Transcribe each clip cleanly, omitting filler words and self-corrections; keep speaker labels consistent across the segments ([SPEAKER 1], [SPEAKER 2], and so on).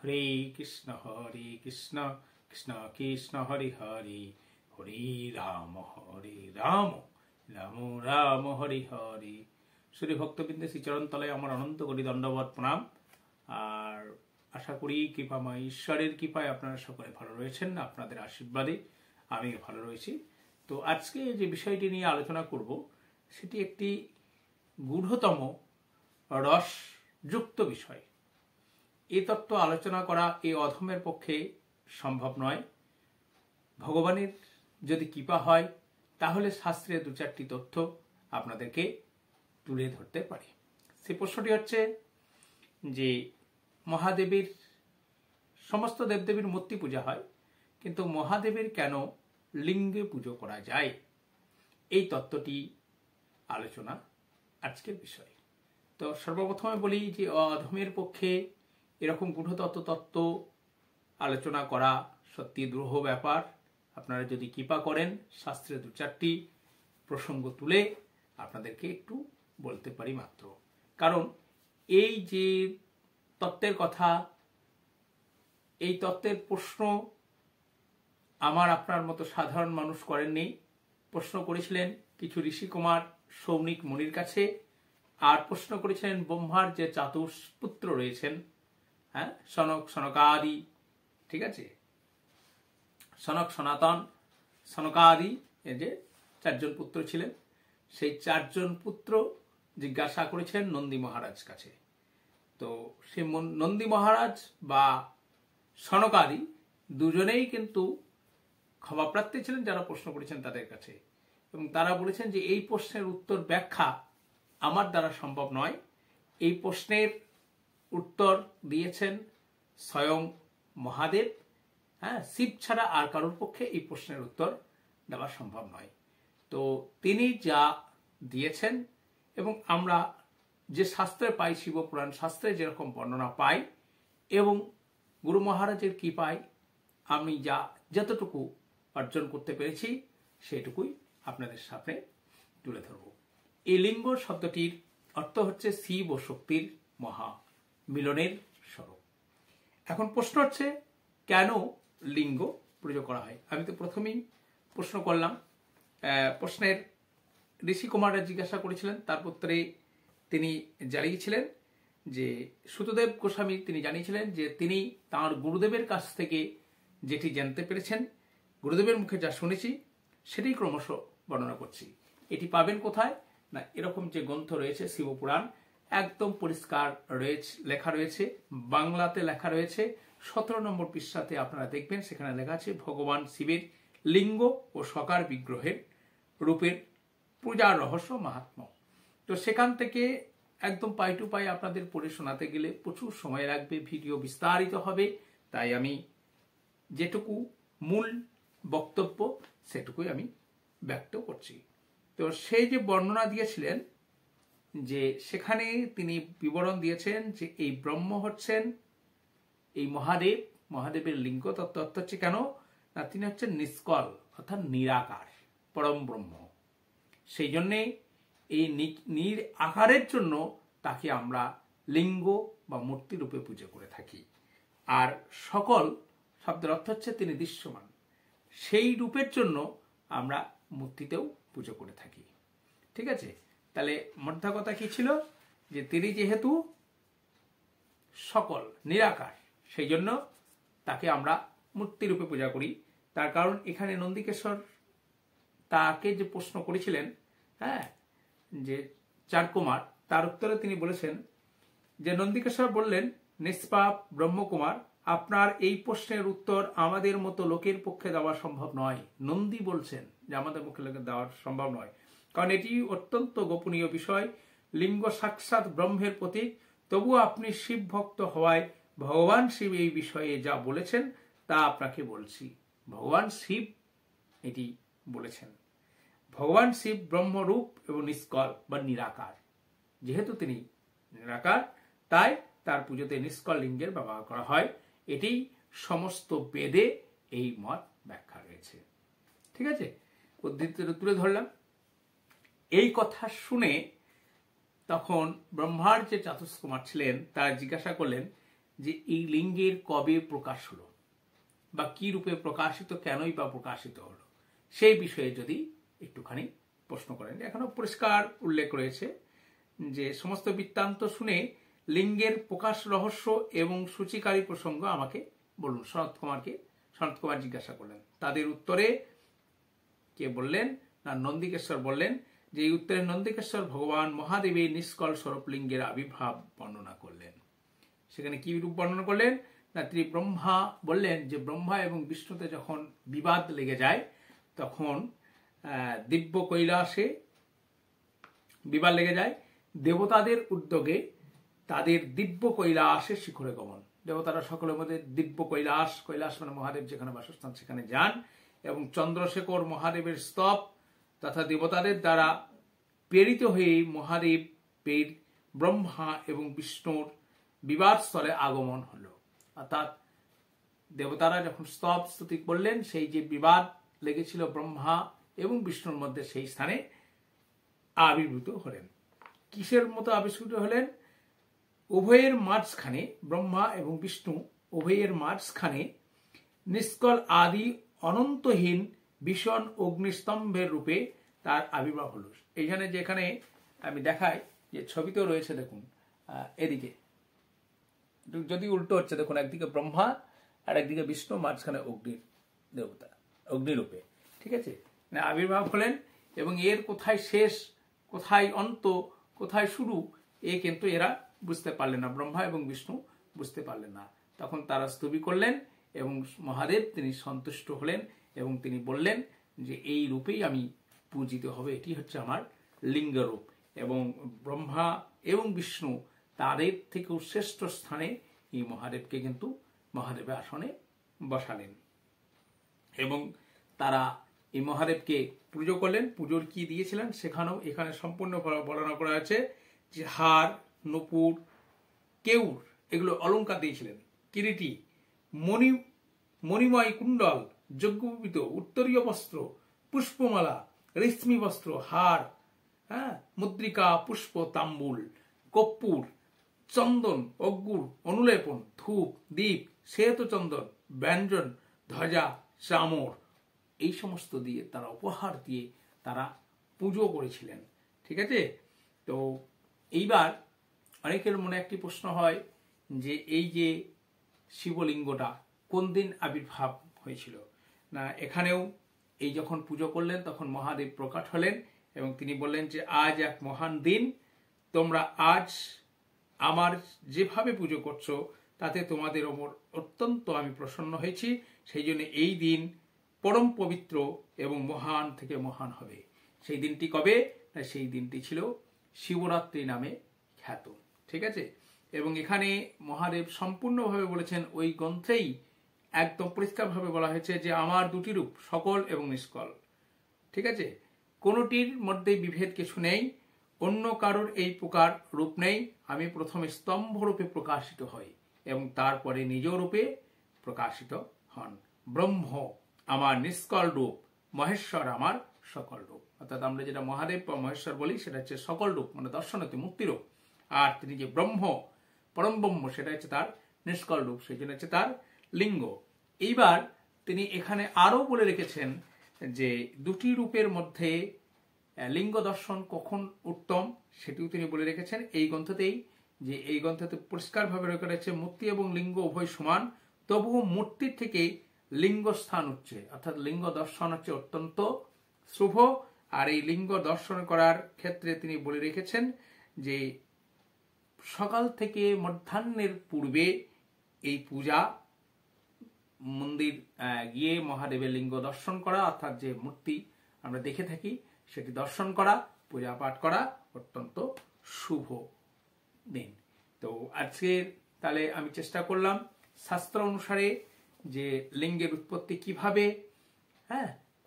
[SPEAKER 1] হরে কৃষ্ণ কৃষ্ণ কৃষ্ণ হরে হরে হরে রাম রাম রাম হরে হরে। শ্রী ভক্তবৃন্দে শ্রীচরণ তলায় আমার অনন্ত কোটি দণ্ডবত প্রণাম। আর আশা করি কৃপাময় ঈশ্বরের কৃপায় আপনারা সকলে ভালো রয়েছেন, আপনাদের আশীর্বাদে আমি ভালো রয়েছি। তো আজকে যে বিষয়টি নিয়ে আলোচনা করব সেটি একটি গূঢ়তম রসযুক্ত বিষয়। এই তত্ত্ব আলোচনা করা এই অধমের পক্ষে সম্ভব নয়। ভগবানের যদি কৃপা হয় তাহলে শাস্ত্রের দু চারটি তথ্য আপনাদেরকে তুলে ধরতে পারি। সেই প্রশ্নটি হচ্ছে যে মহাদেবের সমস্ত দেবদেবীর মূর্তি পূজা হয়, কিন্তু মহাদেবের কেন লিঙ্গে পুজো করা যায়? এই তত্ত্বটি আলোচনা আজকের বিষয়। তো সর্বপ্রথমে বলি যে অধমের পক্ষে এরকম গূঢ়তত্ত্ব আলোচনা করা সত্যি দুরূহ ব্যাপার। আপনারা যদি কৃপা করেন শাস্ত্রের দু চারটি প্রসঙ্গ তুলে আপনাদেরকে একটু বলতে পারি মাত্র। কারণ এই যে তত্ত্বের কথা, এই তত্ত্বের প্রশ্ন আমার আপনার মতো সাধারণ মানুষ করেননি। প্রশ্ন করেছিলেন কিছু ঋষিকুমার সৌনিক মুনির কাছে, আর প্রশ্ন করেছিলেন ব্রহ্মার যে চাতুষ্পুত্র রয়েছেন, হ্যাঁ, সনক সনকাদি, ঠিক আছে, সনক সনাতন সনকাদি, এর যে চারজন পুত্র ছিলেন, সেই চারজন পুত্র জিজ্ঞাসা করেছিলেন নন্দী মহারাজ কাছে। তো সে নন্দী মহারাজ বা সনকাদি দুজনেই কিন্তু ক্ষমাপ্রার্থী ছিলেন যারা প্রশ্ন করেছেন তাদের কাছে, এবং তারা বলেছেন যে এই প্রশ্নের উত্তর ব্যাখ্যা আমার দ্বারা সম্ভব নয়। এই প্রশ্নের উত্তর দিয়েছেন স্বয়ং মহাদেব, হ্যাঁ, শিব ছাড়া আর কারোর পক্ষে এই প্রশ্নের উত্তর দেওয়া সম্ভব নয়। তো তিনি যা দিয়েছেন, এবং আমরা যে শাস্ত্রে পাই, শিবপুরাণ শাস্ত্রে যেরকম বর্ণনা পাই, এবং গুরু মহারাজের কৃপায় আমি যতটুকু অর্জন করতে পেরেছি সেটুকুই আপনাদের সামনে তুলে ধরব। এই লিঙ্গ শব্দটির অর্থ হচ্ছে শিব ও শক্তির মহা মিলনের স্বরূপ। এখন প্রশ্ন হচ্ছে কেন লিঙ্গ পুজো করা হয়? আমি তো প্রথমেই প্রশ্ন করলাম, প্রশ্নের ঋষি কুমাররা জিজ্ঞাসা করেছিলেন, তার উত্তরে তিনি জানিয়েছিলেন যে সুতদেব গোস্বামী তিনি জানিয়েছিলেন যে তিনি তাঁর গুরুদেবের কাছ থেকে যেটি জানতে পেরেছেন, গুরুদেবের মুখে যা শুনেছি সেটাই ক্রমশ বর্ণনা করছি। এটি পাবেন কোথায় না, এরকম যে গ্রন্থ রয়েছে শিবপুরাণ, একদম পরিষ্কার লেখা রয়েছে, বাংলাতে লেখা রয়েছে। 17 নম্বর পৃষ্ঠাতে আপনারা দেখবেন, সেখানে লেখা আছে ভগবান শিবের লিঙ্গ ও সকার বিগ্রহের রূপের পূজার রহস্য মাহাত্ম্য। তো সেখান থেকে একদম পাই টু পাই আপনাদের পড়ে শোনাতে গেলে প্রচুর সময় লাগবে, ভিডিও বিস্তারিত হবে, তাই আমি যেটুকু মূল বক্তব্য সেটুকুই আমি ব্যক্ত করছি। তো সেই যে বর্ণনা দিয়েছিলেন, যে সেখানে তিনি বিবরণ দিয়েছেন যে এই ব্রহ্ম হচ্ছেন এই মহাদেবের লিঙ্গ তত্ত্ব হচ্ছে কেন না, তিনি হচ্ছেন নিষ্কল অর্থাৎ নিরাকার পরম ব্রহ্ম। সেই জন্যে এই নির আকারের জন্য তাকে আমরা লিঙ্গ বা মূর্তি রূপে পুজো করে থাকি। আর সকল শব্দের অর্থ হচ্ছে তিনি দৃশ্যমান, সেই রূপের জন্য আমরা মূর্তিতেও পুজো করে থাকি। ঠিক আছে, তাহলে মোদ্দা কথা কি ছিল, যে তিনি যেহেতু সকল নিরাকার, সেই জন্য তাকে আমরা মূর্তি রূপে পূজা করি। তার কারণ এখানে নন্দিকেশ্বর তাকে যে প্রশ্ন করেছিলেন, হ্যাঁ, যে চার কুমার, তার উত্তরে তিনি বলেছেন যে নন্দিকেশ্বর বললেন, নিষ্পাপ ব্রহ্মকুমার, আপনার এই প্রশ্নের উত্তর আমাদের মতো লোকের পক্ষে দেওয়া সম্ভব নয়। নন্দী বলছেন যে আমাদের পক্ষে দেওয়া সম্ভব নয়, কারণ এটি অত্যন্ত গোপনীয় বিষয়। লিঙ্গ সাক্ষাৎ ব্রহ্মের প্রতীক, তবুও আপনি শিব ভক্ত হওয়ায় ভগবান শিব এই বিষয়ে যা বলেছেন তা আপনাকে বলছি। ভগবান শিব এটি বলেছেন। ভগবান শিব ব্রহ্মরূপ এবং নিষ্কল বা নিরাকার। যেহেতু তিনি নিরাকার, তাই তার পুজোতে নিষ্কল লিঙ্গের ব্যবহার করা হয়। এটি সমস্ত বেদে এই মত ব্যাখ্যা রয়েছে। ঠিক আছে, উদ্ধৃতি তুলে ধরলাম। এই কথা শুনে তখন ব্রহ্মার যে চাতুষ কুমার ছিলেন তারা জিজ্ঞাসা করলেন যে এই লিঙ্গের কবে প্রকাশ হলো বা কি রূপে প্রকাশিত, কেনই বা প্রকাশিত হলো, সেই বিষয়ে যদি একটুখানি প্রশ্ন করেন। এখনো পরিষ্কার উল্লেখ রয়েছে যে সমস্ত বৃত্তান্ত শুনে লিঙ্গের প্রকাশ রহস্য এবং সূচিকারী প্রসঙ্গ আমাকে বলুন। সনত কুমার জিজ্ঞাসা করলেন। তাদের উত্তরে কে বললেন না, নন্দিকেশ্বর বললেন যে এই উত্তরে নন্দিকেশ্বর ভগবান মহাদেবের নিষ্কল স্বরূপ লিঙ্গের আবির্ভাব বর্ণনা করলেন। সেখানে কি রূপ বর্ণনা করলেন না, তিনি ব্রহ্মা বললেন যে ব্রহ্মা এবং বিষ্ণুতে যখন বিবাদ লেগে যায় তখন দিব্য কৈলাসে বিবাদ লেগে যায়, দেবতাদের উদ্যোগে তাদের দিব্য কৈলাসে শিখরে গমন। দেবতারা সকলের মধ্যে দিব্য কৈলাস মানে মহাদেব যেখানে বাসস্থান সেখানে যান এবং চন্দ্রশেখর মহাদেবের স্তব তথা দেবতাদের দ্বারা প্রেরিত হয়ে মহাদেবের ব্রহ্মা এবং বিষ্ণুর বিবাদ স্থলে আগমন হলো। অর্থাৎ দেবতারা যখন স্তব স্তুতি করলেন, সেই যে বিবাদ লেগেছিল ব্রহ্মা এবং বিষ্ণুর মধ্যে, সেই স্থানে আবির্ভূত হলেন। কিসের মতো আবির্ভূত হলেন? উভয়ের মাঝখানে, ব্রহ্মা এবং বিষ্ণু উভয়ের মাঝখানে নিষ্কল আদি অনন্তহীন ভীষণ অগ্নিস্তম্ভের রূপে তার আবির্ভাব হল। এইখানে যেখানে আমি দেখাই যে ছবিতেও রয়েছে, দেখুন এদিকে যদি উল্টো হচ্ছে, দেখুন একদিকে ব্রহ্মা আর একদিকে বিষ্ণু, মাঝখানে অগ্নির দেবতা অগ্নিরূপে। ঠিক আছে, আবির্ভাব হলেন এবং এর কোথায় শেষ, কোথায় অন্ত, কোথায় শুরু, এ কিন্তু এরা বুঝতে পারলেন না, ব্রহ্মা এবং বিষ্ণু বুঝতে পারলেন না। তখন তারা স্তবী করলেন এবং মহাদেব তিনি সন্তুষ্ট হলেন এবং তিনি বললেন যে এই রূপেই আমি পূজিত হবে, এটি হচ্ছে আমার লিঙ্গরূপ। এবং ব্রহ্মা এবং বিষ্ণু তাদের থেকেও শ্রেষ্ঠ স্থানে এই মহাদেবকে কিন্তু মহাদেবের আসনে বসালেন এবং তারা এই মহাদেবকে পুজো করলেন। পুজোর কি দিয়েছিলেন সেখানেও এখানে সম্পূর্ণ বর্ণনা করা আছে যে হার, নূপুর, কেউর এগুলো অলঙ্কার দিয়েছিলেন, কিরীটি, মণিময় কুণ্ডল, যজ্ঞোপবীত উত্তরীয় বস্ত্র, পুষ্পমালা, রেশমি বস্ত্র, হার, মুদ্রিকা, পুষ্প, তাম্বুল, কর্পূর, চন্দন, অগ্গুর, অনুলেপন, ধূপ, দীপ, শ্বেতচন্দন, ব্যঞ্জন, ধ্বজা, চামর, এই সমস্ত দিয়ে তারা উপহার দিয়ে তারা পুজো করেছিলেন। ঠিক আছে, তো এইবার অনেকের মনে একটি প্রশ্ন হয় যে এই যে শিবলিঙ্গটা কোন দিন আবির্ভাব হয়েছিল না। এখানেও এই যখন পুজো করলেন তখন মহাদেব প্রকট হলেন এবং তিনি বললেন যে আজ এক মহান দিন, তোমরা আজ আমার যেভাবে পুজো করছো তাতে তোমাদের ওপর অত্যন্ত আমি প্রসন্ন হয়েছি, সেই জন্য এই দিন পরম পবিত্র এবং মহান থেকে মহান হবে। সেই দিনটি কবে না, সেই দিনটি ছিল শিবরাত্রি নামে খ্যাত। ঠিক আছে, এবং এখানে মহাদেব সম্পূর্ণভাবে বলেছেন, ওই গ্রন্থেই একদম পরিষ্কারভাবে বলা হয়েছে যে আমার দুটি রূপ, সকল এবং নিষ্কল। ঠিক আছে, কোনোটির মধ্যে বিভেদ কিছু নেই, অন্য কারোর এই প্রকার রূপ নেই। আমি প্রথমে স্তম্ভ রূপে প্রকাশিত হই এবং তারপরে নিজ রূপে প্রকাশিত হন। ব্রহ্ম আমার নিষ্কল রূপ, মহেশ্বর আমার সকল রূপ। অর্থাৎ আমরা যেটা মহাদেব বা মহেশ্বর বলি সেটা হচ্ছে সকল রূপ, মানে দর্শনতে মুক্তিরূপ। আর তিনি যে ব্রহ্ম, পরম ব্রহ্ম, সেটা হচ্ছে তার নিষ্কল রূপ, সেই জন্য হচ্ছে তার লিঙ্গ। এইবার তিনি এখানে আরো বলে রেখেছেন যে দুটি রূপের মধ্যে লিঙ্গ দর্শন কখন উত্তম, সেটিও তিনি বলে রেখেছেন এই গ্রন্থতেই, যে এই গ্রন্থতে পরিষ্কারভাবে রেখে রয়েছে মূর্তি এবং লিঙ্গ উভয় সমান, তবুও মূর্তির থেকে লিঙ্গ স্থান উঠছে, অর্থাৎ লিঙ্গ দর্শন হচ্ছে অত্যন্ত শুভ। আর এই লিঙ্গ দর্শন করার ক্ষেত্রে তিনি বলে রেখেছেন যে সকাল থেকে মধ্যাহ্নের পূর্বে এই পূজা, মন্দির গিয়ে মহাদেবের লিঙ্গ দর্শন করা, অর্থাৎ যে মূর্তি আমরা দেখে থাকি সেটি দর্শন করা, পূজা পাঠ করা অত্যন্ত শুভ দিন। তো আজকে তাহলে আমি চেষ্টা করলাম শাস্ত্র অনুসারে যে লিঙ্গের উৎপত্তি কিভাবে,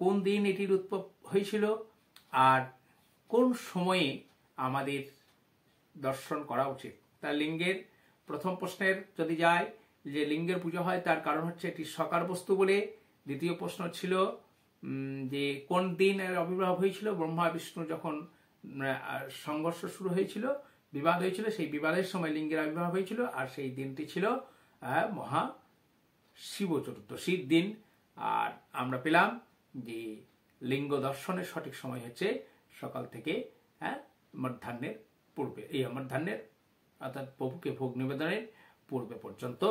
[SPEAKER 1] কোন দিন এটির উৎপত্তি হয়েছিল আর কোন সময়ে আমাদের দর্শন করা উচিত। তার লিঙ্গের প্রথম প্রশ্নের যদি যায় যে লিঙ্গের পুজো হয় তার কারণ হচ্ছে এটি সকার বস্তু বলে। দ্বিতীয় প্রশ্ন ছিল যে কোন দিন এর আবির্ভাব হয়েছিল, ব্রহ্মা বিষ্ণু যখন সংঘর্ষ শুরু হয়েছিল, বিবাদ হয়েছিল, সেই বিবাদের সময় লিঙ্গের আবির্ভাব হয়েছিল আর সেই দিনটি ছিল মহা শিব চতুর্দশীর দিন। আর আমরা পেলাম যে লিঙ্গ দর্শনের সঠিক সময় হচ্ছে সকাল থেকে মধ্যাহ্নের পূর্বে, এই মধ্যাহ্নের অর্থাৎ প্রভুকে ভোগ নিবেদনের পূর্বে পর্যন্ত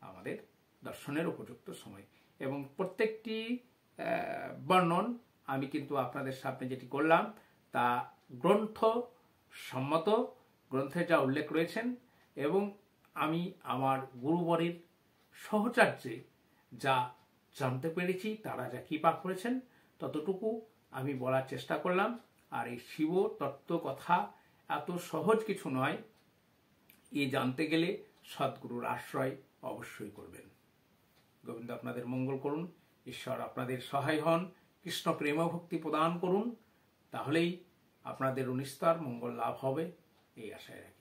[SPEAKER 1] আমাদের দর্শনের উপযুক্ত সময়। এবং প্রত্যেকটি বর্ণন আমি কিন্তু আপনাদের সামনে যেটি করলাম তা গ্রন্থ সম্মত, গ্রন্থে যা উল্লেখ রয়েছেন এবং আমি আমার গুরুবরের সহচার্যে যা জানতে পেরেছি, তারা যা কৃপা করেছেন ততটুকু আমি বলার চেষ্টা করলাম। আর এই শিব তত্ত্ব কথা এত সহজ কিছু নয়, এ জানতে গেলে সদ্গুরুর আশ্রয় অবশ্যই করবেন। গোবিন্দ আপনাদের মঙ্গল করুন, ঈশ্বর আপনাদের সহায় হন, কৃষ্ণ প্রেম ভক্তি প্রদান করুন, তাহলেই আপনাদের নিস্তার মঙ্গল লাভ হবে, এই আশায় রাখি।